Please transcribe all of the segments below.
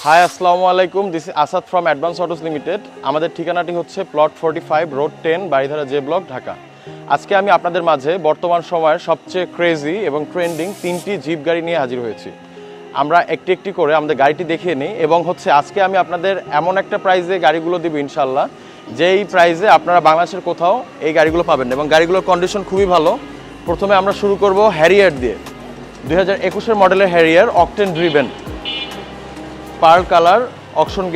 High আসসালামু আলাইকুম, this is Asad from advance autos limited. আমাদের ঠিকানাটি হচ্ছে plot 45 road 10 Baridhara J block, Dhaka. আজকে আমি আপনাদের মাঝে বর্তমান সময়ের সবচেয়ে ক্রেজি এবং ট্রেন্ডিং 3টি জিপ গাড়ি নিয়ে হাজির হয়েছি। আমরা একটি একটি করে আমাদের গাড়িটি দেখিয়ে নিই এবং আজকে আমি আপনাদের এমন একটা প্রাইসে গাড়িগুলো দিব ইনশাল্লাহ, যেই প্রাইসে আপনারা বাংলাদেশের কোথাও এই গাড়িগুলো পাবেন এবং গাড়িগুলোর কন্ডিশন খুবই ভালো। প্রথমে আমরা শুরু করব হ্যারিয়ার দিয়ে। 2021 মডেলের Harrier, octane driven, pearl colour, auction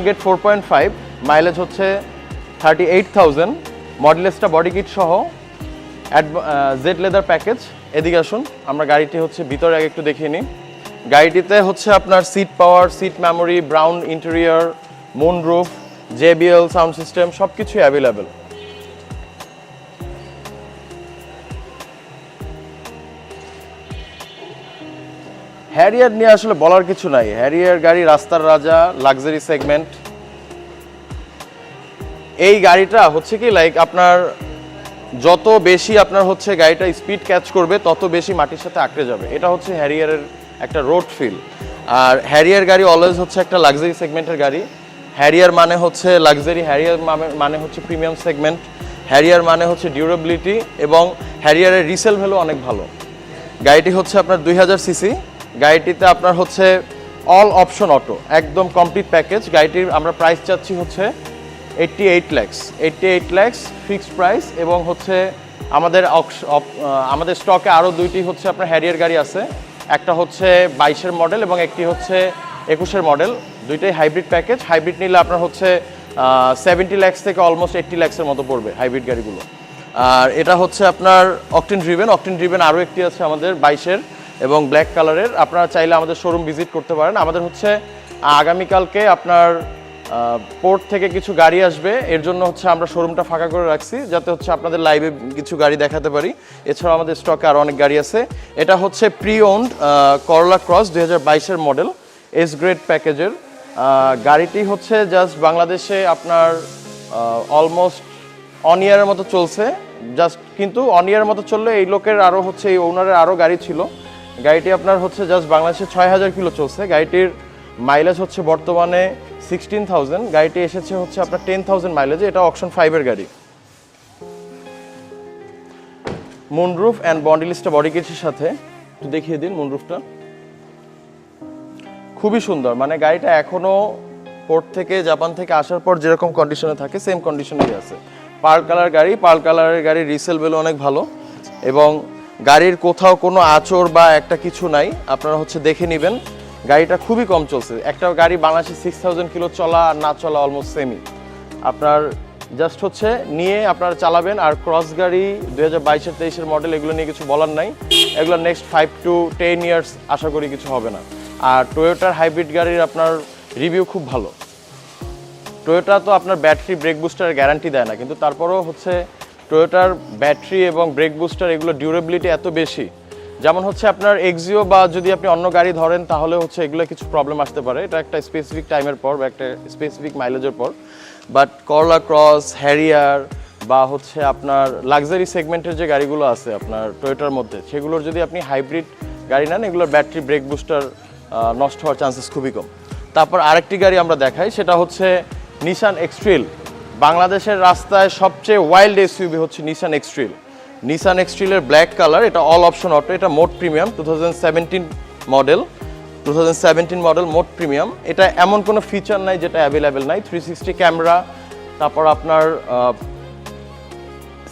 grade 4.5, mileage হচ্ছে 38,000, মডেলেসটা বডি কিট সহ, জেড লেদার প্যাকেজ। এদিকে আসুন, আমরা গাড়িটি ভিতরে আগে একটু দেখিয়ে নিই। গাড়িটিতে আপনার seat power, seat memory, brown interior, moonroof, JBL sound system সব কিছুই অ্যাভেলেবেল। হ্যারিয়ার নিয়ে আসলে বলার কিছু নাই। হ্যারিয়ার গাড়ি রাস্তার রাজা, লাক্সারি সেগমেন্ট। এই গাড়িটা আপনার যত বেশি আপনার গাড়িটা স্পিড ক্যাচ করবে তত বেশি মাটির সাথে আঁকড়ে যাবে। এটা হ্যারিয়ারের একটা রোড ফিল। আর হ্যারিয়ার গাড়ি অলওয়েজ একটা লাক্সারি সেগমেন্টের গাড়ি। হ্যারিয়ার মানে লাক্সারি, হ্যারিয়ার মানে প্রিমিয়াম সেগমেন্ট, হ্যারিয়ার মানে ডিউরেবিলিটি, এবং হ্যারিয়ারের রিসেল ভ্যালু অনেক ভালো। গাড়িটি আপনার 2000 সিসি। গাড়িটিতে আপনার অল অপশন অটো, একদম কমপ্লিট প্যাকেজ। গাড়িটির আমরা প্রাইস চাচ্ছি 88 লাখ ফিক্সড প্রাইস। এবং আমাদের স্টকে আরও দুইটি আপনার হ্যারিয়ার গাড়ি আছে। একটা 22-এর মডেল এবং একটি 21-এর মডেল। দুইটাই হাইব্রিড প্যাকেজ। হাইব্রিড নিলে আপনার 70 লাখ থেকে অলমোস্ট 80 লাখের মতো পড়বে হাইব্রিড গাড়িগুলো। আর এটা আপনার অকটেন ড্রিভেন আরও একটি আছে আমাদের 22-এর এবং ব্ল্যাক কালারের। আপনারা চাইলে আমাদের শোরুম ভিজিট করতে পারেন। আমাদের আগামীকালকে আপনার পোর্ট থেকে কিছু গাড়ি আসবে, এর জন্য আমরা শোরুমটা ফাঁকা করে রাখছি, যাতে আপনাদের লাইভে কিছু গাড়ি দেখাতে পারি। এছাড়াও আমাদের স্টকে আরও অনেক গাড়ি আছে। এটা প্রি ওন্ড করলা ক্রস 2022-এর মডেল, এস গ্রেড প্যাকেজের গাড়িটি। জাস্ট বাংলাদেশে আপনার অলমোস্ট অন ইয়ারের মতো চলছে। কিন্তু অন ইয়ারের মতো চললে এই লোকের আরও এই ওনারের আরও গাড়ি ছিল। গাড়িটি আপনার জাস্ট বাংলাদেশে 6000 কিলো চলছে। গাড়িটির মাইলেজ বর্তমানে 16,000। গাড়িটি এসেছে আপনার 10,000 মাইলেজে। এটা অকশন 5-এর গাড়ি। মুনরুফ অ্যান্ড বন্ডিলিস্টা বডি কিটের সাথে একটু দেখিয়ে দিন। মুনরুফটা খুবই সুন্দর, মানে গাড়িটা এখনো পোর্ট থেকে, জাপান থেকে আসার পর যেরকম কন্ডিশনে থাকে সেম কন্ডিশনেই আছে। পার্ল কালার গাড়ি, পার্ল কালারের গাড়ির রিসেল ভ্যালু অনেক ভালো এবং গাড়ির কোথাও কোনো আঁচড় বা একটা কিছু নাই। আপনারা দেখে নেবেন, গাড়িটা খুবই কম চলছে। একটা গাড়ি বাংলাদেশে 6000 কিলো চলা আর না চলা অলমোস্ট সেমই। আপনার জাস্ট নিয়ে আপনারা চালাবেন। আর ক্রস গাড়ি 2022-এর 23-এর মডেল, এগুলো নিয়ে কিছু বলার নাই। এগুলো নেক্সট 5 to 10 ইয়ার্স আশা করি কিছু হবে না। আর টয়োটার হাইব্রিড গাড়ির আপনার রিভিউ খুব ভালো। টয়োটা তো আপনার ব্যাটারি, ব্রেক বুস্টারের গ্যারান্টি দেয় না, কিন্তু তারপরেও টয়োটার ব্যাটারি এবং ব্রেক বুস্টার এগুলো ডিউরেবিলিটি এত বেশি। যেমন আপনার এক্সিও বা যদি আপনি অন্য গাড়ি ধরেন তাহলে এগুলো কিছু প্রবলেম আসতে পারে। এটা একটা স্পেসিফিক টাইমের পর বা একটা স্পেসিফিক মাইলেজের পর। বাট করলা ক্রস, হ্যারিয়ার বা আপনার লাক্সারি সেগমেন্টের যে গাড়িগুলো আছে আপনার টয়োটার মধ্যে, সেগুলোর যদি আপনি হাইব্রিড গাড়ি নেন, এগুলোর ব্যাটারি, ব্রেক বুস্টার নষ্ট হওয়ার চান্সেস খুবই কম। তারপর আরেকটি গাড়ি আমরা দেখাই, সেটা নিসান এক্সট্রিল। বাংলাদেশের রাস্তায় সবচেয়ে wild SUV Nissan X Trail. Nissan এক্সট্রিলের ব্ল্যাক কালার, এটা অল অপশন অটো, এটা mode premium, 2017 model mode premium. এটা এমন কোনো ফিচার নাই যেটা অ্যাভেলেবেল নাই। 360 ক্যামেরা, তারপর আপনার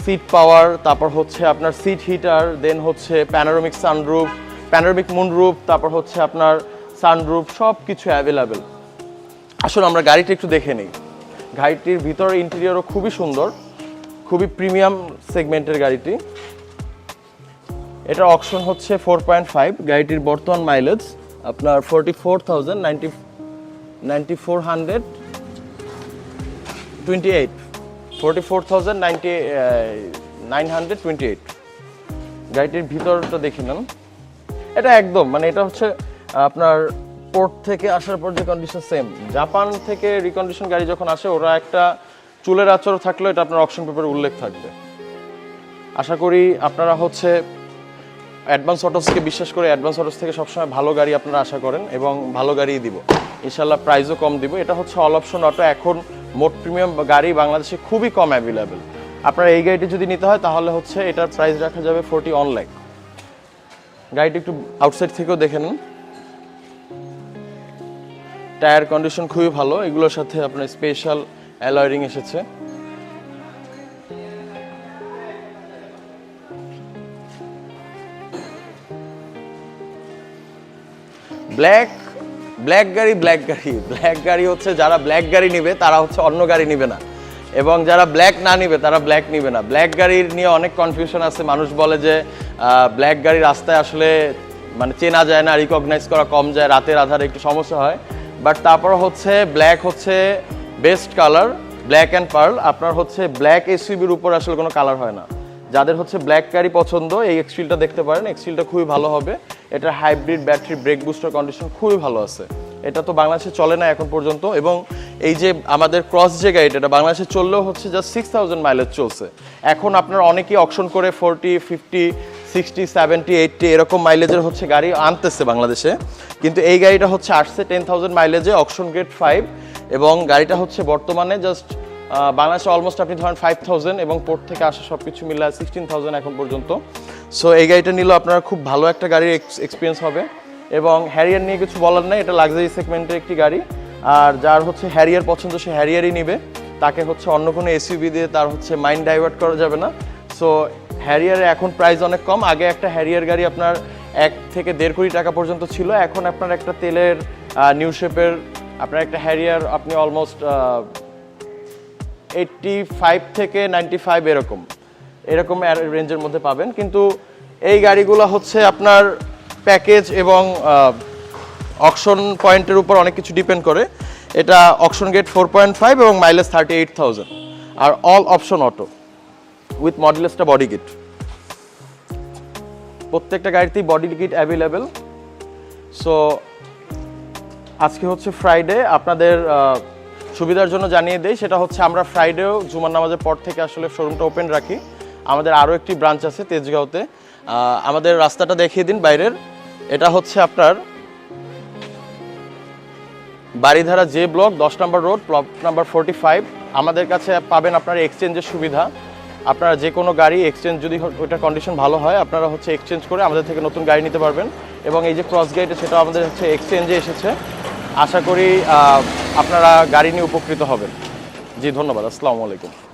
সিট পাওয়ার, তারপর আপনার সিট হিটার, দেন প্যানোরামিক সানরুফ, প্যানোরামিক মুনরুফ, তারপর আপনার সানরুফ, সব কিছু অ্যাভেলেবেল। আসলে আমরা গাড়িটা একটু দেখে নিই। গাড়িটির ভিতরে ইন্টেরিয়রও খুবই সুন্দর, খুবই প্রিমিয়াম সেগমেন্টের গাড়িটি। এটা অকশন 4.5। গাড়িটির বর্তমান মাইলেজ আপনার 44,928। গাড়িটির ভিতরটা দেখে নেন। এটা একদম এটা আপনার পোর্ট থেকে আসার পর যে কন্ডিশন সেম। জাপান থেকে রিকন্ডিশন গাড়ি যখন আসে, ওরা একটা চুলের আঁচড় থাকলেও এটা আপনার অকশন পেপারে উল্লেখ থাকবে। আশা করি আপনারা অ্যাডভান্স অটোসকে বিশ্বাস করে অ্যাডভান্স অটোস থেকে সবসময় ভালো গাড়ি আপনারা আশা করেন এবং ভালো গাড়িই দিব ইনশাল্লাহ, প্রাইসও কম দিব। এটা হচ্ছে অল অপশন অটো, এখন মোট প্রিমিয়াম গাড়ি বাংলাদেশে খুবই কম অ্যাভেলেবেল। আপনার এই গাড়িটি যদি নিতে হয় তাহলে হচ্ছে এটার প্রাইস রাখা যাবে 41 লাখ। গাড়িটি একটু আউটসাইড থেকেও দেখে নিন, টায়ার কন্ডিশন খুবই ভালো, এগুলোর সাথে আপনার স্পেশাল অ্যালয় রিং এসেছে। ব্ল্যাক গাড়ি হচ্ছে যারা ব্ল্যাক গাড়ি নিবে তারা হচ্ছে অন্য গাড়ি নিবে না, এবং যারা ব্ল্যাক না নিবে তারা ব্ল্যাক নিবে না। ব্ল্যাক গাড়ির নিয়ে অনেক কনফিউশন আছে, মানুষ বলে যে ব্ল্যাক গাড়ি রাস্তায় আসলে মানে চেনা যায় না, রিকগনাইজ করা কম যায়, রাতের আধারে একটু সমস্যা হয়। বাট তারপর হচ্ছে ব্ল্যাক হচ্ছে best colour, black and pearl. আপনার হচ্ছে ব্ল্যাক এসইউভির উপর আসলে কোনো কালার হয় না। যাদের হচ্ছে ব্ল্যাক গাড়ি পছন্দ এই এক্সফিলটা দেখতে পারেন, এক্সফিলটা খুবই ভালো হবে। এটার hybrid battery, brake booster condition খুবই ভালো আছে। এটা তো বাংলাদেশে চলে না এখন পর্যন্ত, এবং এই যে আমাদের ক্রস যে গাড়িটা এটা বাংলাদেশে চললেও হচ্ছে জাস্ট 6000 মাইলেজ চলছে। এখন আপনার অনেকেই অকশন করে 40, 50, 60, 70, 80 এরকম মাইলেজের হচ্ছে গাড়ি আনতেছে বাংলাদেশে, কিন্তু এই গাড়িটা হচ্ছে আসছে 10,000 মাইলেজে, অকশন গ্রেড 5, এবং গাড়িটা হচ্ছে বর্তমানে জাস্ট বাংলাদেশে অলমোস্ট আপনি ধরেন 5000 এবং পোর্ট থেকে আসা সব কিছু মিলে 16,000 এখন পর্যন্ত। সো এই গাড়িটা নিলেও আপনার খুব ভালো একটা গাড়ির এক্সপিরিয়েন্স হবে। এবং হ্যারিয়ার নিয়ে কিছু বলার নাই, এটা লাক্সারি সেগমেন্টের একটি গাড়ি, আর যার হচ্ছে হ্যারিয়ার পছন্দ সে হ্যারিয়ারই নিবে, তাকে হচ্ছে অন্য কোনো এসইউভি দিয়ে তার হচ্ছে মাইন্ড ডাইভার্ট করা যাবে না। সো হ্যারিয়ারে এখন প্রাইস অনেক কম, আগে একটা হ্যারিয়ার গাড়ি আপনার 1 থেকে 1.5 কোটি টাকা পর্যন্ত ছিল, এখন আপনার একটা তেলের নিউ শেপের আপনার একটা হ্যারিয়ার আপনি অলমোস্ট 85 থেকে 95 এরকম রেঞ্জের মধ্যে পাবেন। কিন্তু এই গাড়িগুলো হচ্ছে আপনার প্যাকেজ এবং অকশন পয়েন্টের উপর অনেক কিছু ডিপেন্ড করে। এটা অকশন গেট 4.5 এবং মাইলেজ 38,000, আর অল অপশন অটো উইথ মডেলসটা বডি কিট। প্রত্যেকটা গাড়িতেই বডি কিট অ্যাভেলেবেল। সো আজকে হচ্ছে ফ্রাইডে, আপনাদের সুবিধার জন্য জানিয়ে দেই, সেটা হচ্ছে আমরা ফ্রাইডেও জুমার নামাজের পর থেকে আসলে শোরুমটা ওপেন রাখি। আমাদের আরও একটি ব্রাঞ্চ আছে তেজগাঁওতে। আমাদের রাস্তাটা দেখিয়ে দিন বাইরের, এটা হচ্ছে আপনার বাড়িধারা জে ব্লক 10 নম্বর রোড, প্লট নাম্বার 45। আমাদের কাছে পাবেন আপনার এক্সচেঞ্জের সুবিধা, আপনারা যে কোনো গাড়ি এক্সচেঞ্জ যদি ওইটার কন্ডিশন ভালো হয় আপনারা হচ্ছে এক্সচেঞ্জ করে আমাদের থেকে নতুন গাড়ি নিতে পারবেন। এবং এই যে ক্রস গাড়িটা সেটা আমাদের হচ্ছে এক্সচেঞ্জে এসেছে, আশা করি আপনারা গাড়ি নিয়ে উপকৃত হবেন। জি ধন্যবাদ, আসসালামু আলাইকুম।